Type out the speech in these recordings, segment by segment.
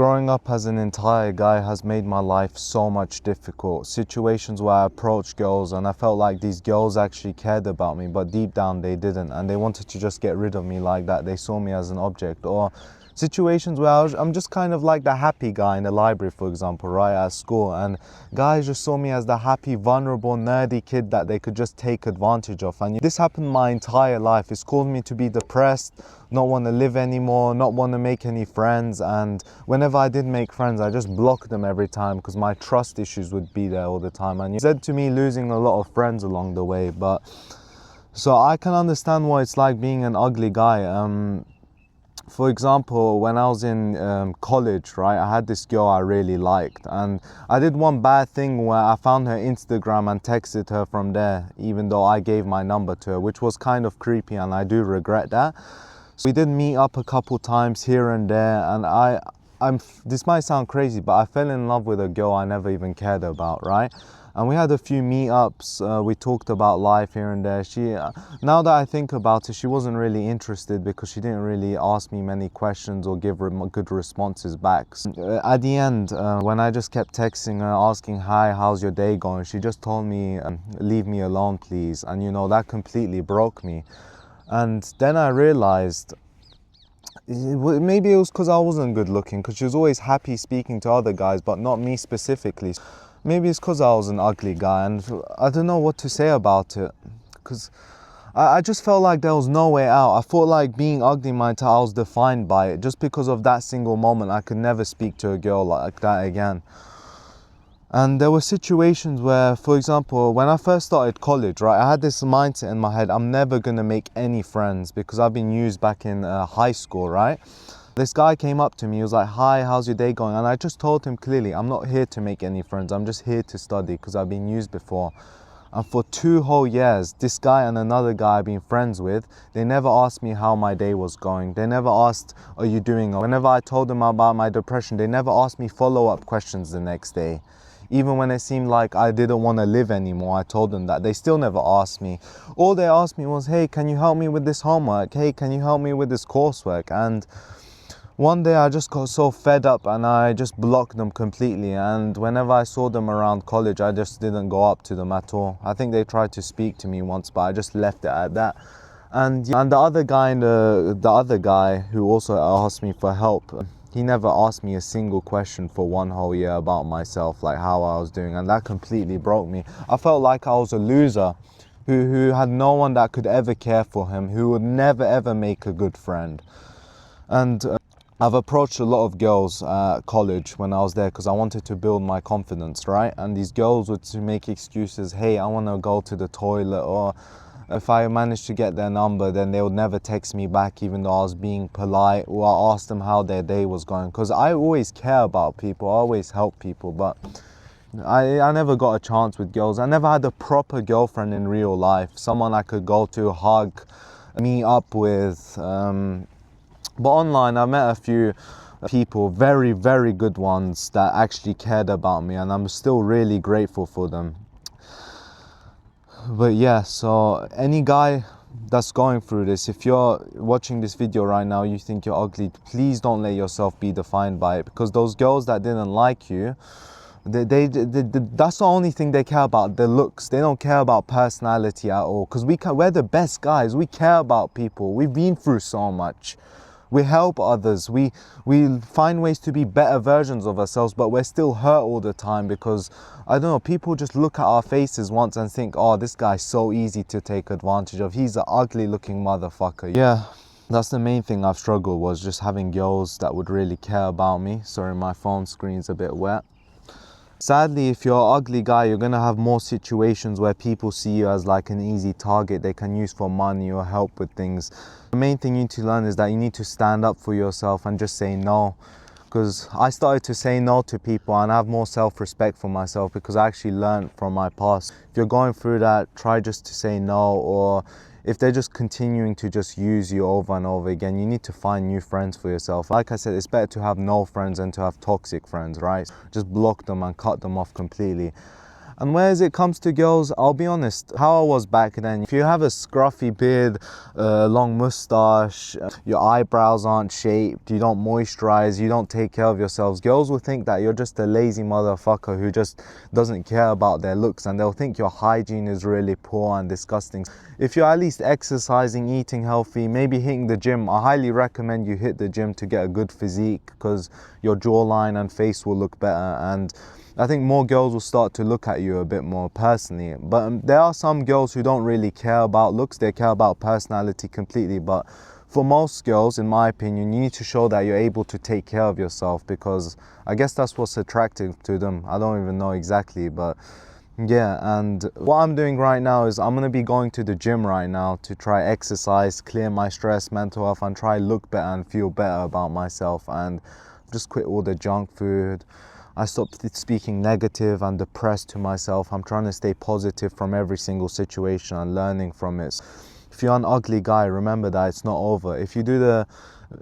Growing up as an entire guy has made my life so much difficult. Situations where I approached girls and I felt like these girls actually cared about me, but deep down they didn't, and they wanted to just get rid of me like that. They saw me as an object. Or situations where I'm just kind of like the happy guy in the library, for example, right at school, and guys just saw me as the happy, vulnerable, nerdy kid that they could just take advantage of. And this happened my entire life. It's caused me to be depressed, not want to live anymore, not want to make any friends. And whenever I did make friends, I just blocked them every time because my trust issues would be there all the time. And it led to me losing a lot of friends along the way. But so I can understand what it's like being an ugly guy. For example, when I was in college, right, I had this girl I really liked, and I did one bad thing where I found her Instagram and texted her from there, even though I gave my number to her, which was kind of creepy, and I do regret that. So we did meet up a couple times here and there, and this might sound crazy, but I fell in love with a girl I never even cared about, right? And we had a few meetups, we talked about life here and there. Now that I think about it, she wasn't really interested because she didn't really ask me many questions or give good responses back. So, at the end, when I just kept texting her, asking, hi, how's your day going? She just told me, leave me alone, please. And you know, that completely broke me. And then I realized, maybe it was because I wasn't good looking, because she was always happy speaking to other guys, but not me specifically. Maybe it's because I was an ugly guy, and I don't know what to say about it, because I just felt like there was no way out. I felt like being ugly meant I was defined by it. Just because of that single moment, I could never speak to a girl like that again. And there were situations where, for example, when I first started college, right, I had this mindset in my head, I'm never going to make any friends because I've been used back in high school, right? This guy came up to me, he was like, hi, how's your day going? And I just told him clearly, I'm not here to make any friends, I'm just here to study because I've been used before. And for 2 whole years, this guy and another guy I've been friends with, they never asked me how my day was going. They never asked, are you doing? Whenever I told them about my depression, they never asked me follow-up questions the next day. Even when it seemed like I didn't want to live anymore, I told them that. They still never asked me. All they asked me was, hey, can you help me with this homework? Hey, can you help me with this coursework? And one day I just got so fed up and I just blocked them completely. And whenever I saw them around college, I just didn't go up to them at all. I think they tried to speak to me once, but I just left it at that. And the other guy, the other guy who also asked me for help, he never asked me a single question for 1 whole year about myself, like how I was doing, and that completely broke me. I felt like I was a loser who had no one that could ever care for him, who would never ever make a good friend. And I've approached a lot of girls at college when I was there because I wanted to build my confidence, right? And these girls would make excuses, hey, I want to go to the toilet, or if I managed to get their number, then they would never text me back even though I was being polite, or I asked them how their day was going, because I always care about people, I always help people, but I never got a chance with girls. I never had a proper girlfriend in real life, someone I could go to, hug, meet up with. But online I met a few people, very, very good ones that actually cared about me, and I'm still really grateful for them. But yeah, so any guy that's going through this, if you're watching this video right now, you think you're ugly, please don't let yourself be defined by it, because those girls that didn't like you, that's the only thing they care about, their looks. They don't care about personality at all, because we're the best guys. We care about people. We've been through so much. We help others, we find ways to be better versions of ourselves, but we're still hurt all the time because, I don't know, people just look at our faces once and think, oh, this guy's so easy to take advantage of, he's an ugly looking motherfucker. Yeah, that's the main thing I've struggled, was just having girls that would really care about me. Sorry, my phone screen's a bit wet. Sadly, if you're an ugly guy, you're going to have more situations where people see you as like an easy target they can use for money or help with things. The main thing you need to learn is that you need to stand up for yourself and just say no. Because I started to say no to people and have more self-respect for myself, because I actually learned from my past. If you're going through that, try just to say no, or if they're just continuing to just use you over and over again, you need to find new friends for yourself. Like I said, it's better to have no friends than to have toxic friends, right? Just block them and cut them off completely. And whereas it comes to girls, I'll be honest, how I was back then, if you have a scruffy beard, long mustache, your eyebrows aren't shaped, you don't moisturize, you don't take care of yourselves, girls will think that you're just a lazy motherfucker who just doesn't care about their looks, and they'll think your hygiene is really poor and disgusting. If you're at least exercising, eating healthy, maybe hitting the gym, I highly recommend you hit the gym to get a good physique, because your jawline and face will look better, and I think more girls will start to look at you a bit more personally. But there are some girls who don't really care about looks, they care about personality completely. But for most girls, in my opinion, you need to show that you're able to take care of yourself, because I guess that's what's attractive to them. I don't even know exactly, but yeah. And what I'm doing right now is I'm going to be going to the gym right now to try exercise, clear my stress, mental health, and try look better and feel better about myself, and just quit all the junk food. I stopped speaking negative and depressed to myself. I'm trying to stay positive from every single situation and learning from it. If you're an ugly guy, remember that it's not over. If you do the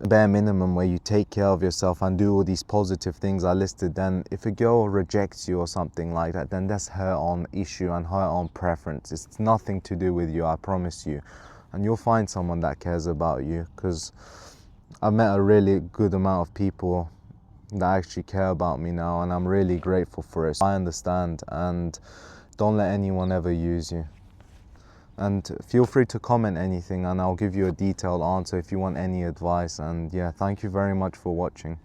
bare minimum where you take care of yourself and do all these positive things I listed, then if a girl rejects you or something like that, then that's her own issue and her own preference. It's nothing to do with you, I promise you. And you'll find someone that cares about you, because I've met a really good amount of people that actually care about me now, and I'm really grateful for it. I understand, and don't let anyone ever use you. And feel free to comment anything and I'll give you a detailed answer if you want any advice. And yeah, thank you very much for watching.